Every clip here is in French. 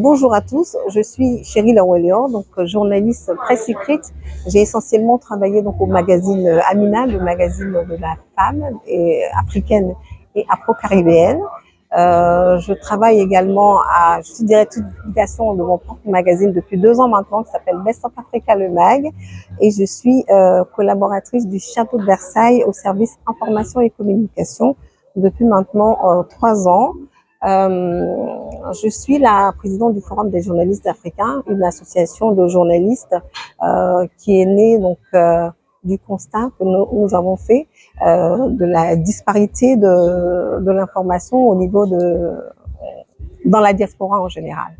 Bonjour à tous, je suis Chérie Lawalior, donc journaliste presse écrite. J'ai essentiellement travaillé donc au magazine Amina, le magazine de la femme et africaine et afro-caribéenne. Je travaille également je suis directrice de publication de mon propre magazine depuis 2 ans maintenant, qui s'appelle Best of Africa le Mag, et je suis collaboratrice du Château de Versailles au service information et communication depuis maintenant 3 ans. Je suis la présidente du Forum des journalistes africains, une association de journalistes qui est née du constat que nous avons fait de la disparité de l'information au niveau dans la diaspora en général.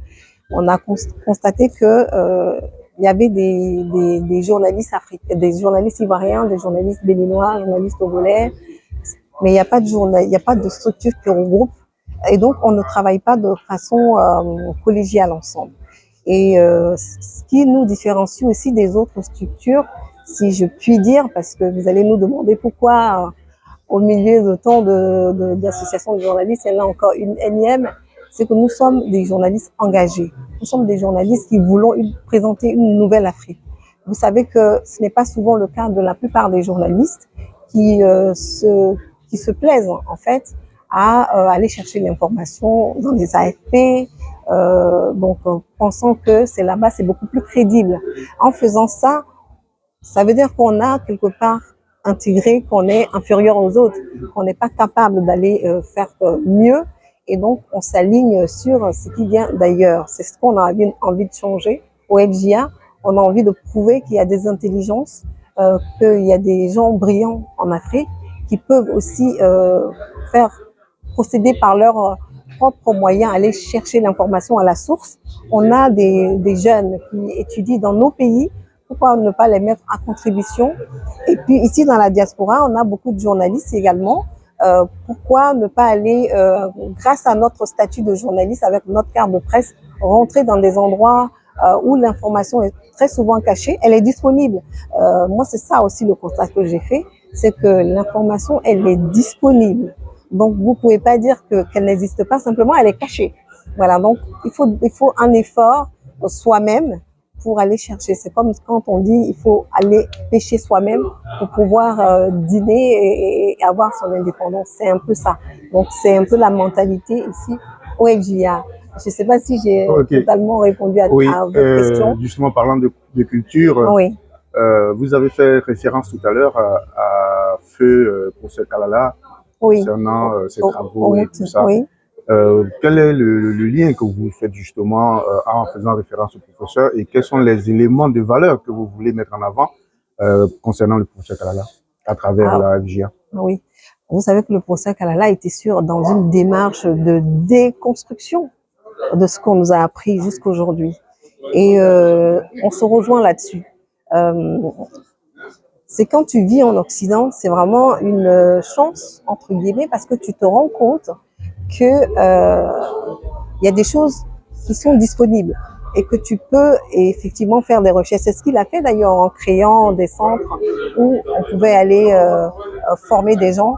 On a constaté que il y avait des journalistes africains, des journalistes ivoiriens, des journalistes béninois, des journalistes togolais, mais il n'y a pas de structure qui regroupe. Et donc, on ne travaille pas de façon collégiale ensemble. Et ce qui nous différencie aussi des autres structures, si je puis dire, parce que vous allez nous demander pourquoi, au milieu de tant d'associations de journalistes, il y en a encore une énième, c'est que nous sommes des journalistes engagés. Nous sommes des journalistes qui voulons présenter une nouvelle Afrique. Vous savez que ce n'est pas souvent le cas de la plupart des journalistes qui se plaisent, en fait, à aller chercher l'information dans les AFP, pensant que c'est là-bas, c'est beaucoup plus crédible. En faisant ça, ça veut dire qu'on a quelque part intégré qu'on est inférieur aux autres, qu'on n'est pas capable d'aller faire mieux, et donc on s'aligne sur ce qui vient d'ailleurs. C'est ce qu'on a envie de changer au FJA. On a envie de prouver qu'il y a des intelligences, qu'il y a des gens brillants en Afrique qui peuvent aussi procéder par leurs propres moyens, aller chercher l'information à la source. On a des jeunes qui étudient dans nos pays, pourquoi ne pas les mettre à contribution? Et puis ici dans la diaspora, on a beaucoup de journalistes également. Pourquoi ne pas aller, grâce à notre statut de journaliste, avec notre carte de presse, rentrer dans des endroits où l'information est très souvent cachée, elle est disponible. Moi, c'est ça aussi le constat que j'ai fait, c'est que l'information, elle est disponible. Donc, vous pouvez pas dire qu'elle n'existe pas, simplement, elle est cachée. Voilà, donc il faut un effort soi-même pour aller chercher. C'est comme quand on dit il faut aller pêcher soi-même pour pouvoir dîner et avoir son indépendance. C'est un peu ça. Donc, c'est un peu la mentalité ici au FJA. Je ne sais pas si j'ai totalement répondu à votre question. Justement, parlant de culture, oui. Vous avez fait référence tout à l'heure à Feu Professeur Kalala, concernant ses travaux et tout ça. Oui. Quel est le lien que vous faites justement en faisant référence au professeur, et quels sont les éléments de valeur que vous voulez mettre en avant concernant le professeur Kalala à travers la FJA? Oui. Vous savez que le professeur Kalala était dans une démarche de déconstruction de ce qu'on nous a appris jusqu'aujourd'hui. Et on se rejoint là-dessus. C'est quand tu vis en Occident, c'est vraiment une chance, entre guillemets, parce que tu te rends compte que y a des choses qui sont disponibles et que tu peux effectivement faire des recherches. C'est ce qu'il a fait d'ailleurs en créant des centres où on pouvait aller former des gens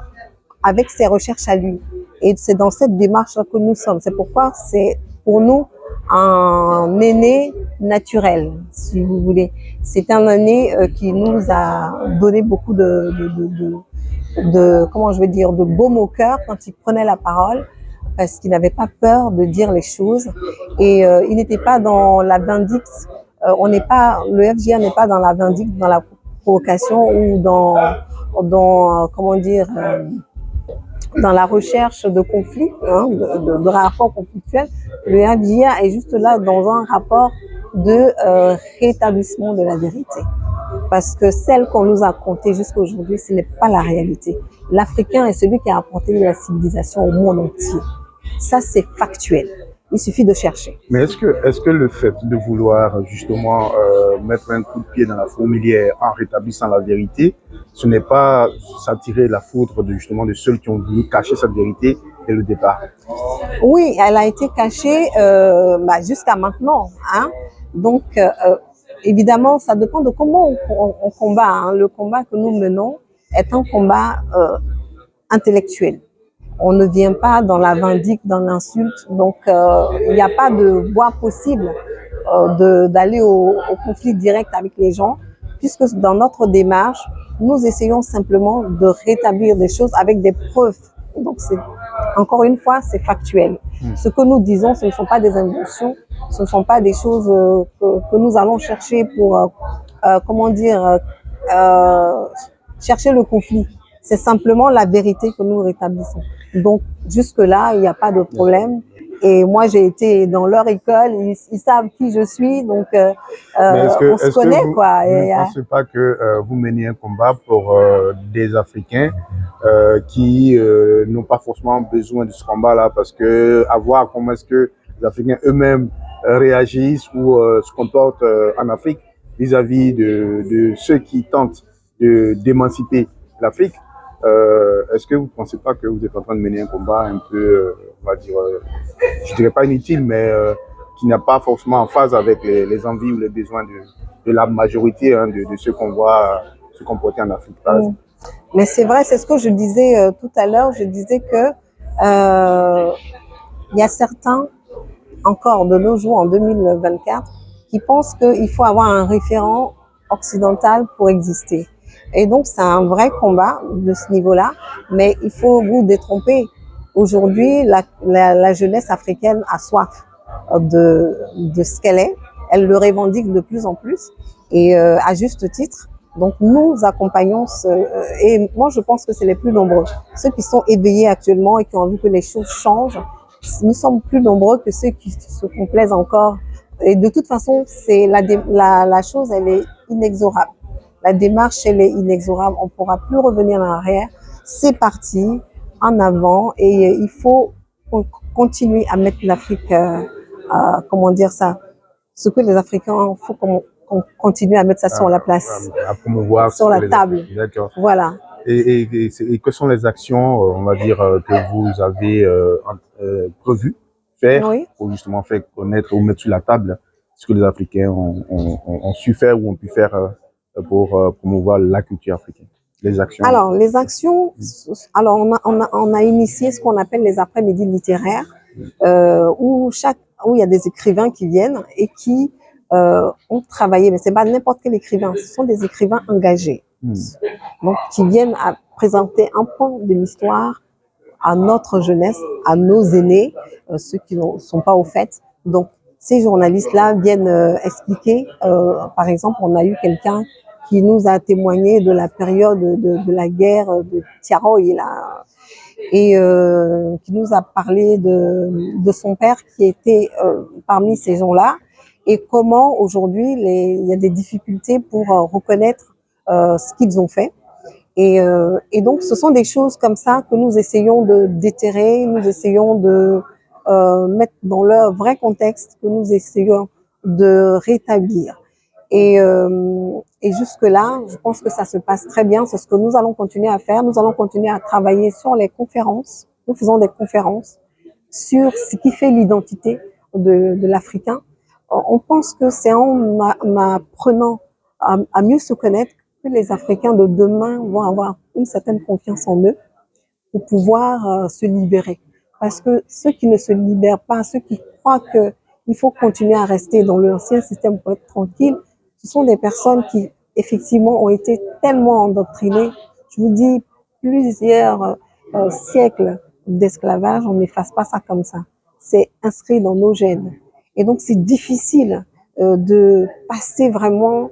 avec ses recherches à lui. Et c'est dans cette démarche que nous sommes. C'est pourquoi c'est pour nous un aîné naturel, si vous voulez. C'est un aîné qui nous a donné beaucoup comment je vais dire, de baume au cœur quand il prenait la parole, parce qu'il n'avait pas peur de dire les choses, et il n'était pas dans la vindicte. Le FJA n'est pas dans la vindicte, dans la provocation ou dans comment dire, dans la recherche de conflits, de rapports conflictuels. Le FJA est juste là dans un rapport de rétablissement de la vérité. Parce que celle qu'on nous a contée jusqu'à aujourd'hui, ce n'est pas la réalité. L'Africain est celui qui a apporté la civilisation au monde entier. Ça, c'est factuel. Il suffit de chercher. Mais est-ce que le fait de vouloir justement mettre un coup de pied dans la fourmilière en rétablissant la vérité, ce n'est pas s'attirer la foudre justement de ceux qui ont voulu cacher cette vérité dès le départ? Oui, elle a été cachée jusqu'à maintenant. Donc, évidemment, ça dépend de comment on combat. Le combat que nous menons est un combat intellectuel. On ne vient pas dans la vindicte, dans l'insulte. Donc, il n'y a pas de voie possible d'aller au conflit direct avec les gens, puisque dans notre démarche, nous essayons simplement de rétablir des choses avec des preuves. Donc, encore une fois, c'est factuel. Ce que nous disons, ce ne sont pas des inventions, ce ne sont pas des choses que nous allons chercher pour, comment dire, chercher le conflit. C'est simplement la vérité que nous rétablissons. Donc, jusque-là, il n'y a pas de problème. Et moi, j'ai été dans leur école, ils savent qui je suis, donc on se connaît, quoi. Vous ne pensez pas que vous menez un combat pour des Africains qui n'ont pas forcément besoin de ce combat-là, parce que à voir comment est-ce que les Africains eux-mêmes réagissent ou se comportent en Afrique vis-à-vis de ceux qui tentent d'émanciper l'Afrique. Est-ce que vous ne pensez pas que vous êtes en train de mener un combat un peu, on va dire, je dirais pas inutile, mais qui n'a pas forcément en phase avec les envies ou les besoins de la majorité de ceux qu'on voit se comporter en Afrique, par exemple. Mais c'est vrai, c'est ce que je disais tout à l'heure. Je disais que il y a certains, encore de nos jours, en 2024, qui pensent qu'il faut avoir un référent occidental pour exister. Et donc, c'est un vrai combat de ce niveau-là, mais il faut vous détromper. Aujourd'hui, la jeunesse africaine a soif de ce qu'elle est. Elle le revendique de plus en plus, et à juste titre. Donc, nous accompagnons et moi, je pense que c'est les plus nombreux. Ceux qui sont éveillés actuellement et qui ont envie que les choses changent, nous sommes plus nombreux que ceux qui se complaisent encore. Et de toute façon, c'est la chose, elle est inexorable. La démarche, elle est inexorable. On ne pourra plus revenir en arrière. C'est parti, en avant, et il faut continuer à mettre l'Afrique, comment dire ça, ce que les Africains, il faut qu'on continue à mettre ça sur la place, à promouvoir sur la table. D'accord. Voilà. Et que sont les actions, on va dire, que vous avez prévues faire pour justement faire connaître ou mettre sur la table ce que les Africains ont su faire ou ont pu faire pour promouvoir la culture africaine? Les actions. Alors, les actions, alors on a initié ce qu'on appelle les après-midi littéraires, où il y a des écrivains qui viennent et qui ont travaillé, mais c'est pas n'importe quel écrivain, ce sont des écrivains engagés, donc qui viennent à présenter un point de l'histoire à notre jeunesse, à nos aînés, ceux qui ne sont pas au fait. Donc, ces journalistes-là viennent expliquer. Par exemple, on a eu quelqu'un qui nous a témoigné de la période de la guerre de Tiaroy, là, et qui nous a parlé de son père qui était parmi ces gens-là, et comment aujourd'hui il y a des difficultés pour reconnaître ce qu'ils ont fait. Et donc, ce sont des choses comme ça que nous essayons de déterrer, nous essayons de mettre dans leur vrai contexte, que nous essayons de rétablir. Et jusque-là, je pense que ça se passe très bien. C'est ce que nous allons continuer à faire. Nous allons continuer à travailler sur les conférences. Nous faisons des conférences sur ce qui fait l'identité de l'Africain. On pense que c'est en apprenant à mieux se connaître que les Africains de demain vont avoir une certaine confiance en eux pour pouvoir se libérer. Parce que ceux qui ne se libèrent pas, ceux qui croient qu'il faut continuer à rester dans l'ancien système pour être tranquille, ce sont des personnes qui, effectivement, ont été tellement endoctrinées. Je vous dis, plusieurs siècles d'esclavage, on n'efface pas ça comme ça. C'est inscrit dans nos gènes. Et donc, c'est difficile de passer vraiment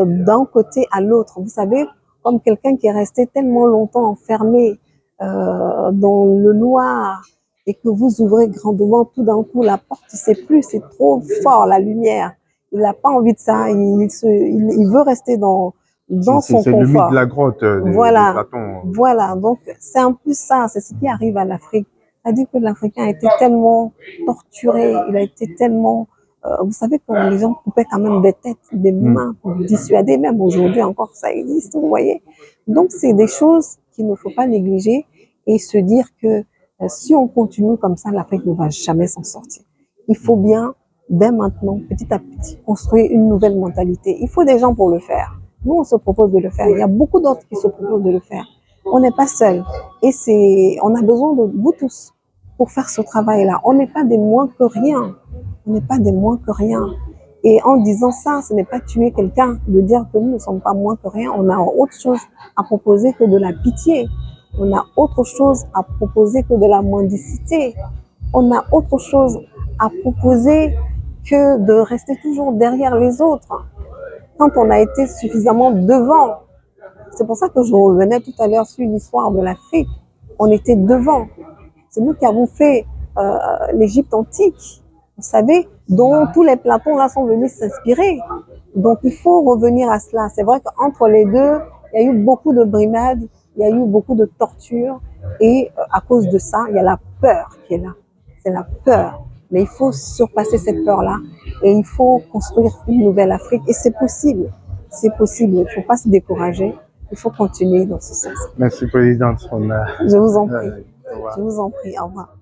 d'un côté à l'autre. Vous savez, comme quelqu'un qui est resté tellement longtemps enfermé dans le noir et que vous ouvrez grandement, tout d'un coup, la porte, il ne sait plus, c'est trop fort, la lumière. Il n'a pas envie de ça, il veut rester dans son confort. C'est le mythe de la grotte de Platon. Voilà, donc c'est un peu ça, c'est ce qui arrive à l'Afrique. C'est-à-dire que l'Africain a été tellement torturé, il a été tellement... vous savez que les gens coupaient quand même des têtes, des mains pour dissuader, même aujourd'hui encore ça existe, vous voyez. Donc c'est des choses qu'il ne faut pas négliger et se dire que si on continue comme ça, l'Afrique ne va jamais s'en sortir. Il faut bien, dès maintenant, petit à petit, construire une nouvelle mentalité. Il faut des gens pour le faire. Nous, on se propose de le faire. Il y a beaucoup d'autres qui se proposent de le faire. On n'est pas seul. Et on a besoin de vous tous pour faire ce travail-là. On n'est pas des moins que rien. On n'est pas des moins que rien. Et en disant ça, ce n'est pas tuer quelqu'un de dire que nous ne sommes pas moins que rien. On a autre chose à proposer que de la pitié. On a autre chose à proposer que de la mendicité. On a autre chose à proposer que de rester toujours derrière les autres. Quand on a été suffisamment devant, c'est pour ça que je revenais tout à l'heure sur l'histoire de l'Afrique. On était devant. C'est nous qui avons fait l'Égypte antique, vous savez, dont tous les Platons là sont venus s'inspirer. Donc il faut revenir à cela. C'est vrai qu'entre les deux, il y a eu beaucoup de brimades, il y a eu beaucoup de tortures, et à cause de ça, il y a la peur qui est là. C'est la peur. Mais il faut surpasser cette peur-là et il faut construire une nouvelle Afrique. Et c'est possible. C'est possible. Il ne faut pas se décourager. Il faut continuer dans ce sens. Merci, Présidente. Je vous en prie. Je vous en prie. Au revoir.